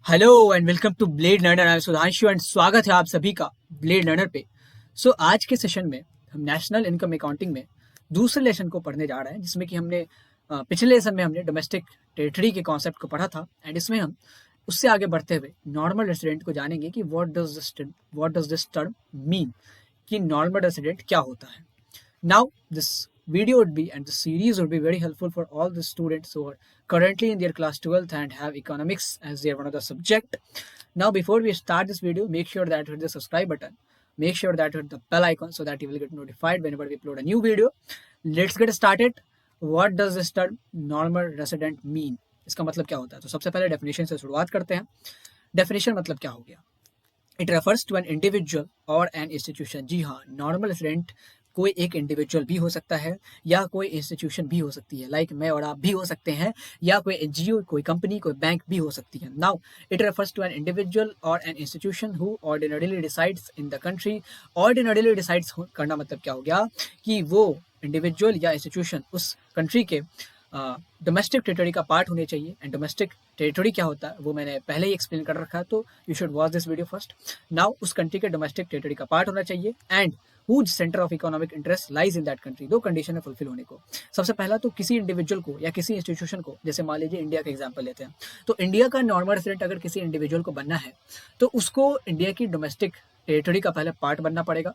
Hello and welcome to blade learner. I am Sudhanshu and स्वागत है आप सभी का ब्लेड लर्नर पे। आज के सेशन में हम नेशनल इनकम अकाउंटिंग में दूसरे लेसन को पढ़ने जा रहे हैं, जिसमें कि हमने पिछले लेसन में हमने डोमेस्टिक टेरिटरी के कॉन्सेप्ट को पढ़ा था। एंड इसमें हम उससे आगे बढ़ते हुए नॉर्मल रेसिडेंट को जानेंगे कि what does this term mean, कि नॉर्मल रेसिडेंट क्या होता है। Now, this video would be and the series would be very helpful for all the students who are currently in their class 12th and have economics as their one of the subject. Now, before we start this video, make sure that you hit the subscribe button. Make sure that you hit the bell icon so that you will get notified whenever we upload a new video. Let's get started. What does this term normal resident mean? इसका मतलब क्या होता है? तो सबसे पहले definition से शुरुआत करते हैं। डेफिनेशन मतलब क्या हो गया? It refers to an individual और एन इंस्टीट्यूशन। जी हाँ, नॉर्मल रेसिडेंट कोई एक इंडिविजुअल भी हो सकता है या कोई इंस्टीट्यूशन भी हो सकती है, लाइक मैं और आप भी हो सकते हैं, या कोई एनजीओ, कोई कंपनी, कोई बैंक भी हो सकती है। Now it refers to an individual और an institution who ordinarily decides in the country. Ordinarily decides करना मतलब क्या हो गया कि वो इंडिविजुअल या इंस्टीट्यूशन उस कंट्री के डोमेस्टिक टेरिटरी का पार्ट होने चाहिए। एंड डोमेस्टिक टेरिटरी क्या होता है वो मैंने पहले ही एक्सप्लेन कर रखा है, तो you should watch this video first. Now उस कंट्री के डोमेस्टिक टेरिटरी का पार्ट होना चाहिए and whose centre of economic interest lies in that country. दो कंडीशन है फुलफिल होने को। सबसे पहला तो किसी इंडिविजुअल को या किसी इंस्टीट्यूशन को, जैसे मान लीजिए इंडिया का एग्जांपल लेते हैं, तो इंडिया का नॉर्मल रेसिडेंट अगर किसी इंडिविजुअल को बनना है तो उसको इंडिया की डोमेस्टिक टेरिटरी का पहले पार्ट बनना पड़ेगा।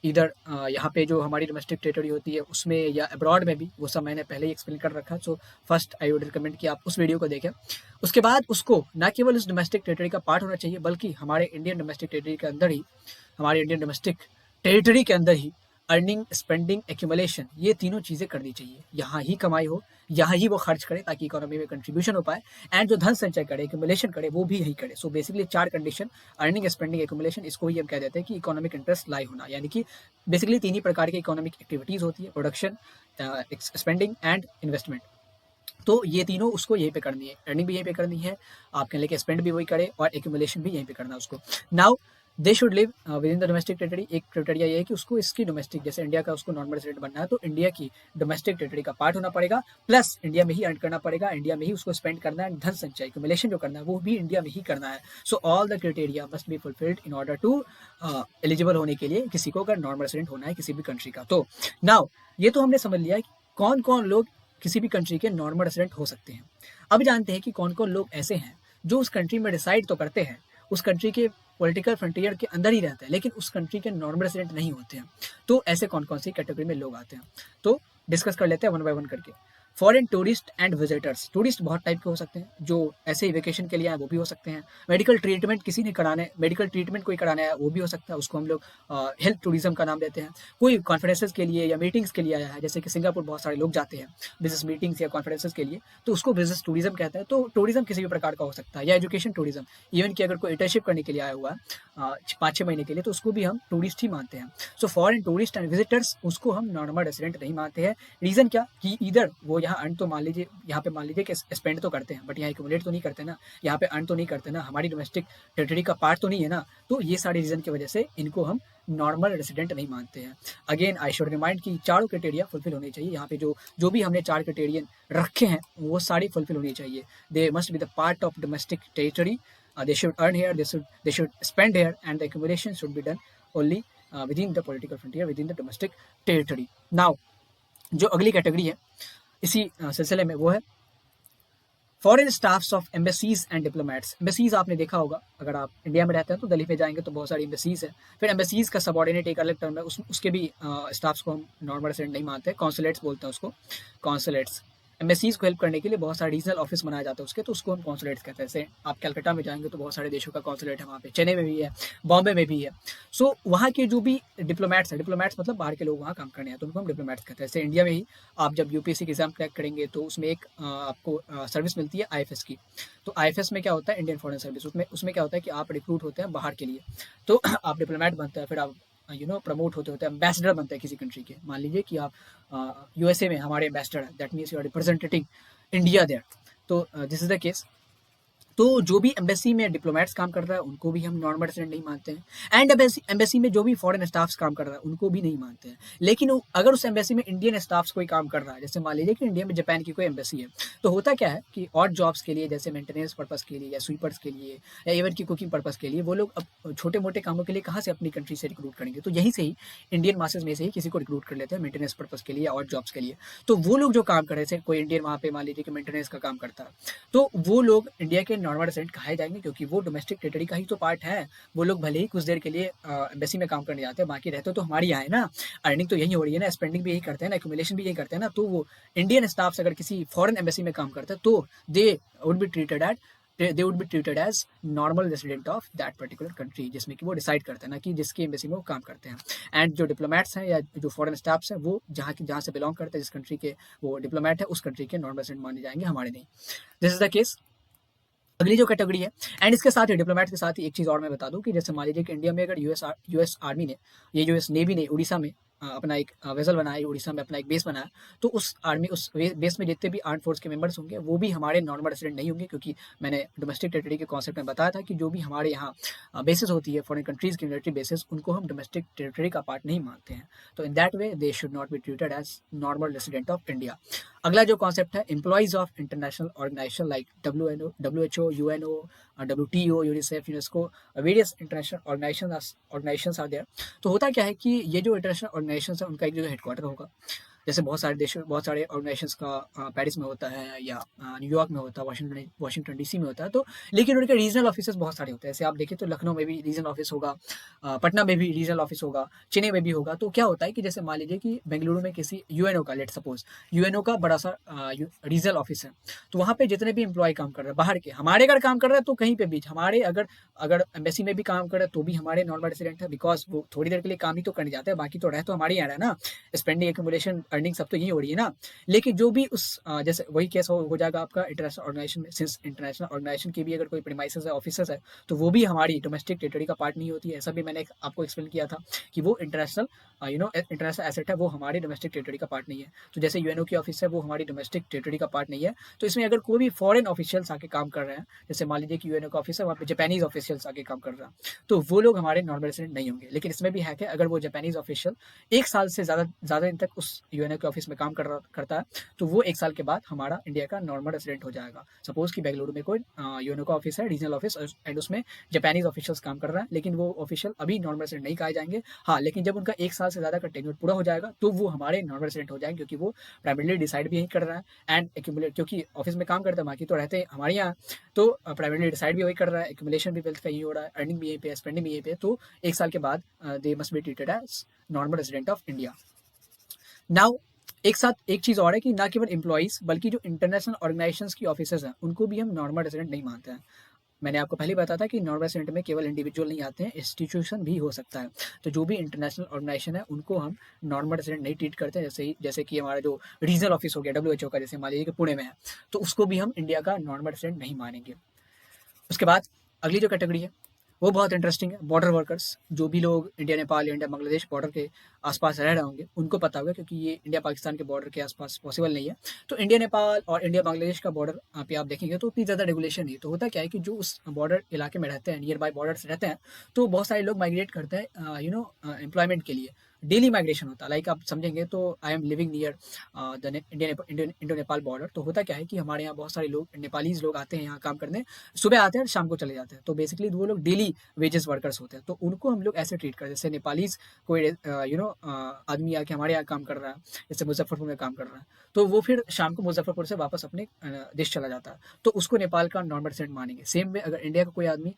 इधर यहाँ पे जो हमारी डोमेस्टिक टेरिटरी होती है उसमें या अब्रॉड में भी, वो सब मैंने पहले ही एक्सप्लेन कर रखा है। So first I would recommend कि आप उस वीडियो को देखें। उसके बाद उसको ना केवल उस डोमेस्टिक टेरिटरी का पार्ट होना चाहिए, बल्कि हमारे इंडियन डोमेस्टिक टेरिटरी के अंदर ही, हमारे इंडियन डोमेस्टिक टेरिटरी के अंदर ही अर्निंग, स्पेंडिंग, एक्यूमुलेशन, ये तीनों चीज़ें करनी चाहिए। यहाँ ही कमाई हो, यहाँ ही वो खर्च करे ताकि इकोनॉमी में कंट्रीब्यूशन हो पाए, एंड जो धन संचय करे, एक्यूमुलेशन करे, वो भी यही करे। सो बेसिकली चार कंडीशन, अर्निंग, स्पेंडिंग, एक्यूमुलेशन, इसको ही हम कह देते हैं कि इकोनॉमिक इंटरेस्ट लाई होना। यानी कि बेसिकली तीन ही प्रकार की इकोनॉमिक एक्टिविटीज़ होती है, प्रोडक्शन, स्पेंडिंग एंड इन्वेस्टमेंट। तो ये तीनों उसको यहीं पे करनी है, अर्निंग भी यहीं पे करनी है, आप कह लें कि स्पेंड भी वही करे, और एक्यूमुलेशन भी यहीं पे करना है उसको। Now they should live with in the domestic territory. एक क्राइटेरिया ये है कि उसको इसकी डोमेस्टिक, जैसे इंडिया का उसको नॉर्मल रेसिडेंट बनना है तो इंडिया की डोमेस्टिक टेरिटरी का पार्ट होना पड़ेगा, प्लस इंडिया में ही अर्न करना पड़ेगा, इंडिया में ही उसको स्पेंड करना है, धन संचय, एक्यूमुलेशन जो करना है वो भी इंडिया में ही करना है। So all the criteria must be fulfilled in order to eligible होने के लिए किसी को अगर नॉर्मल रेसिडेंट होना है किसी भी कंट्री का। तो नाउ ये तो हमने समझ लिया कि कौन कौन लोग किसी भी कंट्री के नॉर्मल रेसिडेंट हो सकते हैं। अब जानते हैं कि कौन कौन लोग ऐसे हैं जो उस कंट्री में डिसाइड तो करते हैं, उस कंट्री के पॉलिटिकल फ्रंटियर के अंदर ही रहते हैं, लेकिन उस कंट्री के नॉर्मल रेसिडेंट नहीं होते हैं। तो ऐसे कौन कौन सी कैटेगरी में लोग आते हैं, तो डिस्कस कर लेते हैं वन बाय वन करके। Foreign tourist and visitors. Tourist बहुत टाइप के हो सकते हैं, जो ऐसे ही वेकेशन के लिए आए वो भी हो सकते हैं। मेडिकल ट्रीटमेंट किसी ने कराना है, मेडिकल ट्रीटमेंट कोई कराना है वो भी हो सकता है, उसको हम लोग हेल्थ टूरिज्म का नाम देते हैं। कोई कॉन्फ्रेंसेस के लिए या मीटिंग्स के लिए आया है, जैसे कि सिंगापुर बहुत सारे लोग जाते हैं बिजनेस मीटिंग्स या कॉन्फ्रेंसेस के लिए, तो उसको बिजनेस टूरिज्म कहता है। तो टूरिज्म किसी भी प्रकार का हो सकता है, या एजुकेशन टूरिज्म, इवन कि अगर कोई इंटर्नशिप करने के लिए आया हुआ है 5-6 महीने के लिए, तो उसको भी हम टूरिस्ट ही मानते हैं। So foreign tourist and visitors, उसको हम नॉर्मल रेसिडेंट नहीं मानते हैं। रीज़न क्या कि इधर वो यहाँ अर्न तो मान लीजिए, यहाँ पे मान लीजिए कि स्पेंड तो करते हैं, बट यहाँ एक्यूमुलेट तो नहीं करते ना, यहाँ पे अर्न तो नहीं करते ना, हमारी डोमेस्टिक टेरिटरी का पार्ट तो नहीं है ना। तो ये सारे रीज़न की वजह से इनको हम नॉर्मल रेसिडेंट नहीं मानते हैं। अगेन आई शुड रिमाइंड कि चारों क्राइटेरिया फुलफिल होने चाहिए। यहाँ पे जो भी हमने चार क्राइटेरियन रखे हैं वो सारी फुलफिल होनी चाहिए। दे must be the part of domestic territory, they should earn here, they should spend here, and the accumulation should be done only within the political frontier, within the domestic territory. Now जो अगली category है इसी सिलसिले में, वो है foreign staffs of embassies and diplomats. Embassies आपने देखा होगा, अगर आप इंडिया में रहते हैं तो दिल्ली में जाएंगे तो बहुत सारी एम्बेसीज है। फिर एम्बेसीज का सबऑर्डिनेट एक अलग टर्म है, उसके भी स्टाफ्स को हम नॉर्मल रेसिडेंट नहीं मानते, कॉन्सुलेट्स बोलते हैं उसको, कॉन्सुलेट्स। एम्बेसीज को हेल्प करने के लिए बहुत सारे रीजनल ऑफिस बनाए जाते हैं उसके, तो उसको हम कॉन्सुलेट्स कहते हैं। जैसे आप कलकत्ता में जाएंगे तो बहुत सारे देशों का कॉन्सुलेट है वहाँ पे, चेन्नई में भी है, बॉम्बे में भी है। सो वहाँ के जो भी डिप्लोमेट्स हैं, डिप्लोमेट्स मतलब बाहर के लोग वहाँ काम करने हैं, तो उनको हम डिप्लोमेट्स कहते हैं। जैसे इंडिया में ही आप जब यूपीएससी की एग्जाम क्रैक करेंगे तो उसमें एक आपको सर्विस मिलती है आईएफएस की। तो आईएफएस में क्या होता है, इंडियन फॉरेन सर्विस, उसमें क्या होता है कि आप रिक्रूट होते हैं बाहर के लिए, तो आप डिप्लोमेट बनते हैं, फिर आप प्रमोट होते होते एम्बेसडर बनते हैं किसी कंट्री के। मान लीजिए कि आप यूएसए में हमारे एम्बेसडर हैं, that means you are representing India there. तो दिस इज द केस। तो जो भी एम्बेसी में डिप्लोमेट्स काम कर रहा है उनको भी हम नॉन रेजिडेंट नहीं मानते हैं, एंड एम्बेसी में जो भी फॉरेन स्टाफ्स काम कर रहा है उनको भी नहीं मानते हैं। लेकिन अगर उस एम्बेसी में इंडियन स्टाफ्स कोई काम कर रहा है, जैसे मान लीजिए कि इंडिया में जापान की कोई एम्बेसी है, तो होता क्या है कि ऑड जॉब्स के लिए, जैसे मेंटेनेंस पर्पस के लिए या स्वीपर्स के लिए या इवन की कुकिंग पर्पस के लिए, वो लोग अब छोटे मोटे कामों के लिए कहाँ से अपनी कंट्री से रिक्रूट करेंगे, तो यहीं से ही इंडियन मासेस में से ही किसी को रिक्रूट कर लेते हैं मेंटेनेंस पर्पस के लिए या ऑड जॉब्स के लिए। तो वो लोग जो काम कर रहे थे, कोई इंडियन वहाँ पे मान लीजिए कि मेंटेनेंस का काम करता है, तो वो लोग इंडिया के नॉर्मल रेजिडेंट कहाए जाएंगे, क्योंकि वो डोमेस्टिक टेरिटरी का ही तो पार्ट है। वो लोग भले ही कुछ देर के लिए एम्बेसी में काम करने जाते हैं, बाकी रहते तो हमारी यहाँ है ना, अर्निंग तो यही हो रही है ना, स्पेंडिंग भी यही करते हैं ना, एक्यूमुलेशन भी यही करते हैं ना। तो वो इंडियन स्टाफ अगर किसी फॉरेन एम्बेसी में काम करते हैं तो they would be treated as normal resident of that particular country, जिसमें कि वो डिसाइड करते हैं ना कि जिसकी एम्बेसी में वो काम करते हैं। एंड जो डिप्लोमेट्स हैं या जो फॉरेन स्टाफ्स हैं, वो जहाँ से बिलोंग करते हैं, जिस कंट्री के वो डिप्लोमेट है, उस कंट्री के नॉन रेसिडेंट माने जाएंगे, हमारे नहीं। This is the case. अगली जो कैटेगरी है, एंड इसके साथ ही डिप्लोमेट के साथ ही एक चीज़ और मैं बता दूं कि जैसे मान लीजिए कि इंडिया में अगर यूएस आर्मी ने, ये यूएस नेवी ने उड़ीसा में अपना एक वेसल बनाया, उड़ीसा में अपना एक बेस बनाया, तो उस बेस में जितने भी आर्म फोर्स के मेंबर्स होंगे वो भी हमारे नॉर्मल रेसिडेंट नहीं होंगे, क्योंकि मैंने डोमेस्टिक टेरिटरी के कॉन्सेप्ट में बताया था कि जो भी हमारे यहाँ बेसिस होती है फॉरेन कंट्रीज की मिलिट्री बेसिस, उनको हम डोमेस्टिक टेरिटरी का पार्ट नहीं मानते हैं। तो in that way they should not be treated as normal resident of India. अगला जो कॉन्सेप्ट है, employees of international organisation like WHO, UNO, WTO, UNICEF, UNESCO, various international organisations are there. तो होता क्या है कि ये जो इंटरनेशनल ऑर्गेनाइजेशंस है, उनका एक जगह हेडक्वार्टर होगा। जैसे बहुत सारे ऑर्गेनाइजेशंस का पेरिस में होता है या न्यूयॉर्क में होता है, वाशिंगटन DC में होता है। तो लेकिन उनके रीजनल ऑफिस बहुत सारे होते हैं। जैसे आप देखें तो लखनऊ में भी रीजनल ऑफिस होगा, पटना में भी रीजनल ऑफिस होगा, चेन्नई में भी होगा। तो क्या होता है कि जैसे मान लीजिए कि बेंगलुरु में किसी UNO का, लेट सपोज UNO का बड़ा सा रीजनल ऑफिस है, तो वहाँ पे जितने भी एम्प्लॉय काम कर रहे हैं बाहर के, हमारे अगर काम कर रहे हैं तो कहीं पे भी हमारे, अगर एम्बेसी में भी काम कर रहे हैं तो भी हमारे नॉर्मल रेसिडेंट है, बिकॉज वो थोड़ी देर के लिए काम ही तो करने जाते हैं, बाकी तो रह तो हमारे यहाँ है ना, स्पेंडिंग, एक्यूमुलेशन, अर्निंग सब तो यही हो रही है ना। लेकिन जो भी उस जैसे वही केस हो जाएगा आपका इंटरनेशनल ऑर्गेनाइजेशन में, सिंस इंटरनेशनल ऑर्गेनाइजेशन की भी अगर कोई प्रीमाइसेस है, ऑफिसर्स है, तो वो भी हमारी डोमेस्टिक टेरिटरी का पार्ट नहीं होती है। ऐसा भी मैंने आपको एक्सप्लेन किया था कि वो इंटरनेशनल इंटरनेशनल एसेट है, वो हमारी डोमेस्टिक टेरिटरी का पार्ट नहीं है। तो जैसे UNO की ऑफिस है, वो हमारी डोमेस्टिक टेरिटरी का पार्ट नहीं है। तो इसमें अगर कोई भी फॉरेन ऑफिशियल्स आके काम कर रहे हैं, जैसे मान लीजिए कि UNO का ऑफिस है, वहाँ पे जापानीज ऑफिशियल्स आके काम कर रहे हैं, तो वो लोग हमारे नॉर्मल रेसिडेंट नहीं होंगे। लेकिन इसमें भी है कि अगर वो जापानीज ऑफिशियल 1 साल से ज़्यादा दिन तक उस UNO के ऑफिस में काम करता है, तो वो 1 साल के बाद हमारा इंडिया का नॉर्मल रेसिडेंट हो जाएगा। सपोज कि बेंगलुरु में कोई UNO का ऑफिस है, रीजनल ऑफिस, एंड उसमें जापानीज ऑफिशियल्स काम कर रहा है, लेकिन वो ऑफिशियल अभी नॉर्मल रेसिडेंट नहीं कहे जाएंगे। हाँ, लेकिन जब उनका 1 साल से ज़्यादा का टेन्योर पूरा हो जाएगा तो वो हमारे नॉर्मल रेसिडेंट हो जाएंगे, क्योंकि वो प्राइमरीली डिसाइड भी यही कर रहा है एंड एक्यूमुलेट, क्योंकि ऑफिस में काम करते हैं, बाकी तो रहते हैं हमारे यहाँ, तो प्राइमरीली डिसाइड भी वही कर रहा है, एक्यूमुलेशन भी वेल्थ का यही हो रहा है, अर्निंग भी यहीं पे, स्पेंडिंग भी यहीं पे। तो 1 साल के बाद they must be treated as normal resident of India. Now एक साथ एक चीज़ और है कि ना केवल एम्प्लॉइज बल्कि जो इंटरनेशनल ऑर्गेनाइजेशंस की ऑफिसर्स हैं उनको भी हम नॉर्मल रेसिडेंट नहीं मानते हैं। मैंने आपको पहले बताया था कि नॉर्मल रेसिडेंट में केवल इंडिविजुअल नहीं आते हैं, इंस्टीट्यूशन भी हो सकता है। तो जो भी इंटरनेशनल ऑर्गेनाइजेशन है उनको हम नॉर्मल रेसिडेंट नहीं ट्रीट करते हैं। जैसे कि हमारा जो रीजनल ऑफिस हो गया WHO का, जैसे मान लीजिए कि पुणे में है, तो उसको भी हम इंडिया का नॉर्मल रेसिडेंट नहीं मानेंगे। उसके बाद अगली जो कैटेगरी है वो बहुत इंटरेस्टिंग है, बॉर्डर वर्कर्स। जो भी लोग इंडिया नेपाल या इंडिया बांग्लादेश बॉर्डर के आसपास रह रहे होंगे उनको पता होगा, क्योंकि ये इंडिया पाकिस्तान के बॉर्डर के आसपास पॉसिबल नहीं है। तो इंडिया नेपाल और इंडिया बांग्लादेश का बॉर्डर पे आप देखेंगे तो उतनी ज़्यादा रेगुलेशन नहीं। तो होता क्या है कि जो उस बॉर्डर इलाके में रहते हैं, नियर बाय बॉर्डर्स रहते हैं, तो बहुत सारे लोग माइग्रेट करते हैं एम्प्लॉयमेंट के लिए। डेली माइग्रेशन होता है, लाइक आप समझेंगे तो I am living near the Indo Nepal border. तो होता क्या है कि हमारे यहाँ बहुत सारे लोग, नेपालीज लोग आते हैं यहाँ काम करने, सुबह आते हैं और शाम को चले जाते हैं। तो बेसिकली वो लोग डेली वेजेस वर्कर्स होते हैं, तो उनको हम लोग ऐसे ट्रीट करते हैं जैसे नेपालीज कोई आदमी आके हमारे यहाँ काम कर रहा है, जैसे मुजफ्फरपुर में काम कर रहा है, तो वो फिर शाम को मुजफ्फरपुर से वापस अपने देश चला जाता है, तो उसको नेपाल का नॉर्मल रेसिडेंट मानेंगे। सेम वे अगर इंडिया का कोई आदमी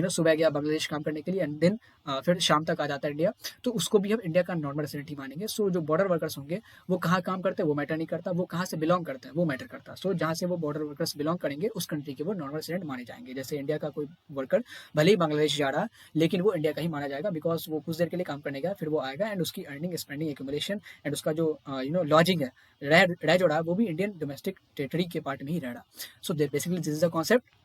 सुबह गया बांग्लादेश काम करने के लिए एंड देन फिर शाम तक आ जाता है इंडिया, तो उसको भी हम इंडिया का नॉर्मल रेसिडेंट ही मानेंगे। सो जो बॉर्डर वर्कर्स होंगे वो कहाँ काम करते हैं वो मैटर नहीं करता, वो कहाँ से बिलोंग करते हैं वो मैटर करता है। सो जहाँ से वो बॉर्डर वर्कर्स बिलोंग करेंगे उस कंट्री के वो नॉर्मल रेसिडेंट माने जाएंगे। जैसे इंडिया का कोई वर्कर भले ही बांग्लादेश जा रहा है, लेकिन वो इंडिया का ही माना जाएगा, बिकॉज वो कुछ देर के लिए काम करने गया, फिर वो आएगा एंड उसकी अर्निंग, स्पेंडिंग, एक्यूमुलेशन एंड उसका जो लॉजिंग है, रह जो रहा है, वो भी इंडियन डोमेस्टिक टेरिटरी के पार्ट में ही रह रहा। So basically this is the concept.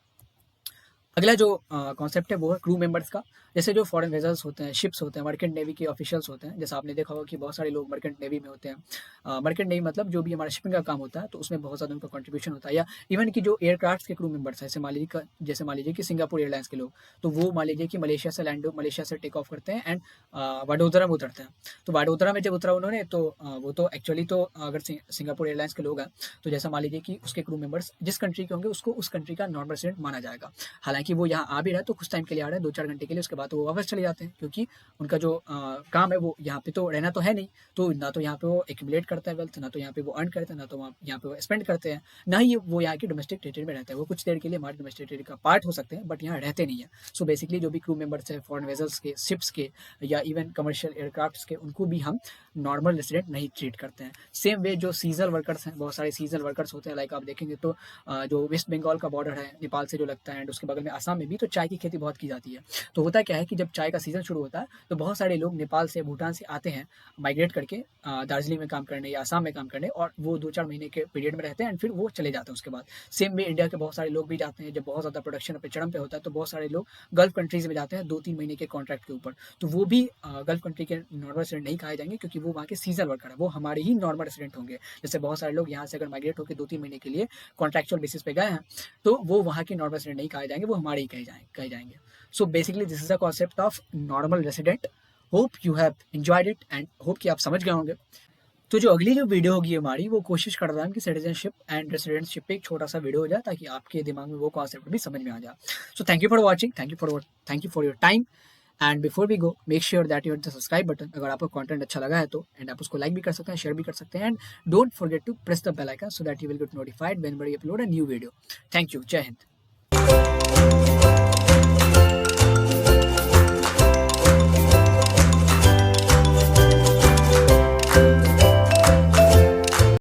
अगला जो कॉन्सेप्ट है वो है क्रू मेंबर्स का। जैसे जो फॉरेन वेजल्स होते हैं, शिप्स होते हैं, मर्केंट नेवी के ऑफिशियल्स होते हैं, जैसा आपने देखा होगा कि बहुत सारे लोग मर्केंट नेवी में होते हैं। मर्केंट नेवी मतलब जो भी हमारा शिपिंग का काम होता है, तो उसमें बहुत ज़्यादा उनका कंट्रीब्यूशन होता है। या इवन कि जो एयरक्राफ्ट के क्रू मेंबर्स हैं, जैसे मान लीजिए कि सिंगापुर एयरलाइंस के लोग, तो वो मान लीजिए कि मलेशिया से टेक ऑफ करते हैं एंड वडोदरा में उतरते हैं। तो वडोदरा में जब उतरा उन्होंने, तो वो तो एक्चुअली तो अगर सिंगापुर एयरलाइंस के लोग हैं, तो जैसा मान लीजिए कि उसके क्रू मेंबर्स जिस कंट्री के होंगे, उसको उस कंट्री का नॉन रेसिडेंट माना जाएगा। हालांकि वो यहाँ आ भी रहा है तो कुछ टाइम के लिए आ रहा है, 2-4 घंटे के लिए, उसके बाद तो वो वापस चले जाते हैं, क्योंकि उनका जो काम है वो यहाँ पे तो रहना तो है नहीं। तो ना तो यहाँ पे वो एक्यूमुलेट करता है वेल्थ, ना तो यहाँ पे वो अर्न करते हैं, ना तो यहाँ पे वो स्पेंड करते हैं, ना ही वो यहाँ की डोमेस्टिक टेरिटरी में रहते हैं। वो कुछ देर के लिए हमारे डोमेस्टिक टेरिटरी का पार्ट हो सकते हैं, बट यहाँ रहते नहीं है। सो बेसिकली जो भी क्रू मेंबर्स है फॉरेन वेजल्स के, शिप्स के, या इवन कमर्शियल एयरक्राफ्ट्स के, उनको भी हम नॉर्मल रेसिडेंट नहीं ट्रीट करते हैं। सेम वे जो सीजनल वर्कर्स हैं, बहुत सारे सीजनल वर्कर्स होते हैं, लाइक आप देखेंगे तो जो वेस्ट बंगाल का बॉर्डर है नेपाल से जो लगता है, एंड उसके बगल में आसाम में भी तो चाय की खेती बहुत की जाती है। तो होता क्या है कि जब चाय का सीज़न शुरू होता है, तो बहुत सारे लोग नेपाल से, भूटान से आते हैं माइग्रेट करके दार्जिलिंग में काम करने या आसाम में काम करने, और वो 2-4 महीने के पीरियड में रहते हैं एंड फिर वो चले जाते हैं उसके बाद। सेम में इंडिया के बहुत सारे लोग भी जाते हैं, जब बहुत ज़्यादा प्रोडक्शन अपने चरम पे होता है, तो बहुत सारे लोग गल्फ कंट्रीज में जाते हैं 2-3 महीने के कॉन्ट्रैक्ट के ऊपर। तो वो भी गल्फ कंट्री के नॉर्मल रेसिडेंट नहीं कहे जाएंगे, क्योंकि वो वहाँ के सीजनल वर्कर है, वो हमारे ही नॉर्मल रेसिडेंट होंगे। जैसे बहुत सारे लोग यहाँ से अगर माइग्रेट होकर 2-3 महीने के लिए कॉन्ट्रैक्चुअल बेसिस पे गए हैं, तो वो वहाँ के नॉर्मल रेसिडेंट नहीं कहे जाएंगे, वो हमारे ही कहे जाएंगे। So basically this is the concept of normal resident. Hope you have enjoyed it and hope कि आप समझ गए होंगे। तो जो अगली जो वीडियो होगी हमारी, वो कोशिश कर रहा है कि सिटीजनशिप एंड रेसिडेंटशिप पे एक छोटा सा वीडियो हो जाए, ताकि आपके दिमाग में वो कॉन्सेप्ट भी समझ में आ जाए। So thank you for watching, thank you for your time, and before we go make sure that you hit the subscribe button अगर आपको कंटेंट अच्छा लगा है तो, एंड आप उसको लाइक भी कर सकते हैं, शेयर भी कर सकते हैं, and don't forget to press the bell icon so that you will get notified whenever we upload a new video. Thank you, जय हिंद।